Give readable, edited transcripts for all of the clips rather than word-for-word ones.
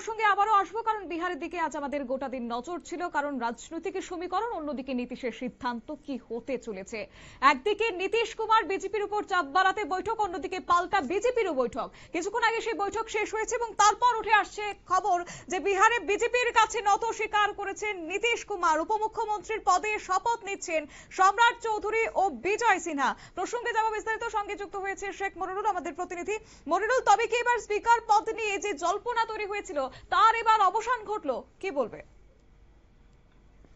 প্রসঙ্গে আবারও আসবো, কারণ বিহারের দিকে আজ আমাদের গোটা দিন নজর ছিল। কারণ রাজনৈতিক সমীকরণ, অন্যদিকে নীতিশের সিদ্ধান্ত কি হতে চলেছে। একদিকে নীতিশ কুমার বিজেপির উপর চাপ বাড়াতে বৈঠক, অন্যদিকে পাল্টা বিজেপিরও বৈঠক। কিছুক্ষণ আগে সেই বৈঠক শেষ হয়েছে এবং তারপর উঠে আসছে খবর যে বিহারে বিজেপির কাছে নত স্বীকার করেছেন নীতিশ কুমার। উপমুখ্যমন্ত্রীর পদে শপথ নিচ্ছেন সম্রাট চৌধুরী ও বিজয় সিনহা। প্রসঙ্গে যাওয়া বিস্তারিত, সঙ্গে যুক্ত হয়েছে শেখ মনিরুল, আমাদের প্রতিনিধি। মনিরুল, তবে কি এবার স্পিকার পদ নিয়ে যে জল্পনা তৈরি হয়েছিল তার এবার অবসান ঘটলো, কি বলবে?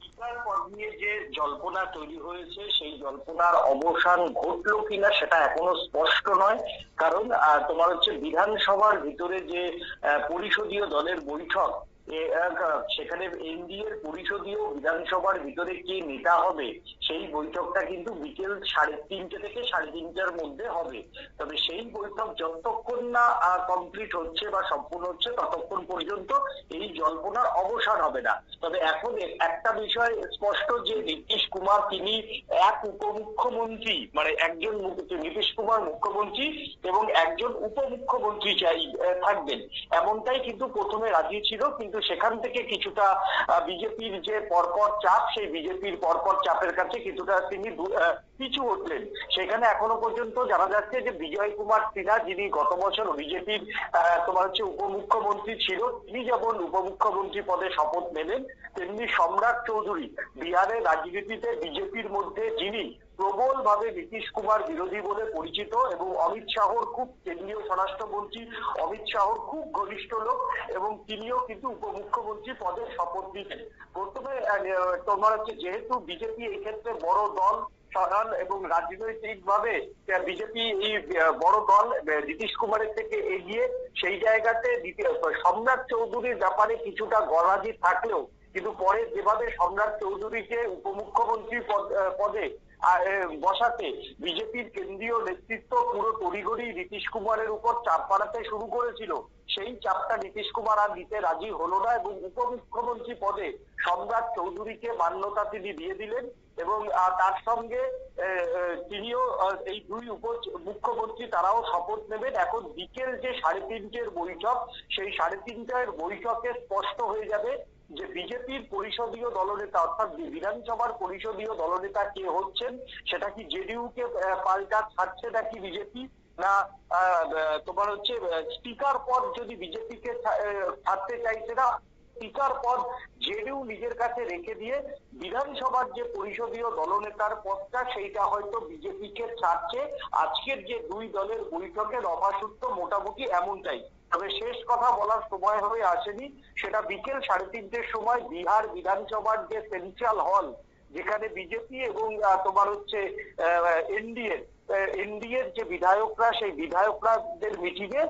স্পিকার পদ নিয়ে যে জল্পনা তৈরি হয়েছে সেই জল্পনার অবসান ঘটলো কিনা সেটা এখনো স্পষ্ট নয়। কারণ তোমার হচ্ছে বিধানসভার ভিতরে যে পরিষদীয় দলের বৈঠক, সেখানে এনডিএর পরিষদীয় বিধানসভার ভিতরে কে নেতা হবে সেই বৈঠকটা কিন্তু বিকেল 3:30 থেকে 3:30টার মধ্যে হবে। তবে সেই বৈঠক যতক্ষণ না কমপ্লিট হচ্ছে বা সম্পূর্ণ হচ্ছে ততক্ষণ পর্যন্ত এই জল্পনার অবসান হবে না। তবে এখন একটা বিষয় স্পষ্ট যে নীতিশ কুমার তিনি এক উপমুখ্যমন্ত্রী, মানে একজন নীতিশ কুমার মুখ্যমন্ত্রী এবং একজন উপমুখ্যমন্ত্রী চাই থাকবেন, এমনটাই কিন্তু প্রথমে রাজি ছিল। কিন্তু সেখান থেকে কিছুটা বিজেপির যে পরপর চাপ, সেই বিজেপির পরপর চাপের কাছে কিছুটা তিনি পিছু হটলেন। সেখানে এখনো পর্যন্ত জানা যাচ্ছে যে বিজয় কুমার সিনহা, যিনি গত বছর বিজেপির তোমার হচ্ছে উপমুখ্যমন্ত্রী ছিল, তিনি যেমন উপমুখ্যমন্ত্রী পদে শপথ নেবেন, তেমনি সম্রাট চৌধুরী বিহারের রাজনীতিতে বিজেপির মধ্যে যিনি প্রবল ভাবে নীতিশ কুমার বিরোধী বলে পরিচিত এবং অমিত শাহর খুব কেন্দ্রীয় স্বরাষ্ট্রমন্ত্রী অমিত শাহর খুব ঘনিষ্ঠ লোক, এবং তিনিও কিন্তু উপমুখ্যমন্ত্রী পদে শপথ নিতেন। প্রথমে তোমার হচ্ছে যেহেতু বিজেপি এই ক্ষেত্রে বড় দল এবং রাজনৈতিক ভাবে বিজেপি এই বড় দল নীতিশ কুমারের থেকে এগিয়ে, সেই জায়গাতে সম্রাট চৌধুরীর ব্যাপারে কিছুটা গলাজি থাকলেও কিন্তু পরে যেভাবে সম্রাট চৌধুরীকে উপমুখ্যমন্ত্রী পদে বসাতে বিজেপির কেন্দ্রীয় নেতৃত্ব পুরো তড়িঘড়ি নীতিশ কুমারের উপর চাপ বাড়াতে শুরু করেছিল, সেই চাপটা নীতিশ কুমার আর নিতে রাজি হলো না এবং উপমুখ্যমন্ত্রী পদে সম্রাট চৌধুরীকে মান্যতা তিনি দিয়ে দিলেন। এবং তার সঙ্গে তিনিও এই দুই মুখ্যমন্ত্রী তারাও শপথ নেবেন। এখন বিকেল যে 3:30টার বৈঠক, সেই 3:30টার বৈঠকে স্পষ্ট হয়ে যাবে যে বিজেপির পরিষদীয় দলনেতা অর্থাৎ বিধানসভার পরিষদীয় দলনেতা কে হচ্ছেন। সেটা কি জেডিইউ কে পাল্টা ছাড়ছে নাকি বিজেপি, না তোমার হচ্ছে স্পিকার পদ যদি বিজেপিকে ছাড়তে চাইছে না, স্পিকার পদ জেডিইউ নিজের কাছে রেখে দিয়ে বিধানসভার যে পরিষদীয় দলনেতার পদটা সেইটা হয়তো বিজেপিকে ছাড়ছে। আজকের যে দুই দলের বৈঠকের অভাসূত্র মোটামুটি এমনটাই। তবে শেষ কথা বলার সময় হয়ে আসেনি, সেটা বিকেল 3:30টার সময় বিহার বিধানসভার যে সেন্ট্রাল হল, যেখানে বিজেপি এবং তোমার হচ্ছে এনডিএর যে বিধায়করা, সেই বিধায়করাদের মিটিং এ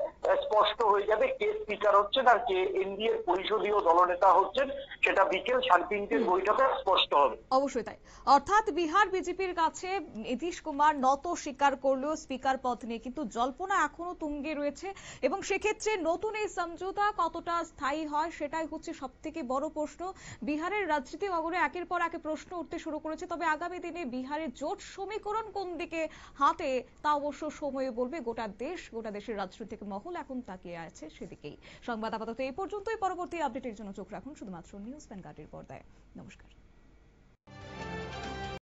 স্পষ্ট হয়ে যাবে কে স্পিকার হচ্ছেন আর কে এনডিএর পরিষদীয় দলনেতা হচ্ছেন। সেটা বিকেল 3:30টার বৈঠকে স্পষ্ট হবে। অবশ্যই তাই। অর্থাৎ বিহার বিজেপির কাছে নীতিশ কুমার নত স্বীকার করলেও স্পিকার পদ নিয়ে কিন্তু জল্পনা এখনো তুঙ্গে রয়েছে, এবং সেক্ষেত্রে নতুন এই সমঝোতা কতটা স্থায়ী হয় সেটাই হচ্ছে সব থেকে বড় প্রশ্ন। বিহারের রাজনীতি অগরে একের পর এক প্রশ্ন উঠতে শুরু করেছে। তবে আগামী দিনে বিহারের জোট সমীকরণ কোন দিকে হাতে তা অবশ্য সময়ে বলবে। গোটা দেশের রাজনৈতিক মহল এখন তাকিয়ে আছে সেদিকেই। সংবাদ আপাতত এই পর্যন্তই। পরবর্তী আপডেটের জন্য চোখ রাখুন শুধুমাত্র নিউজ ভ্যানগার্ডের পর্দায়। নমস্কার।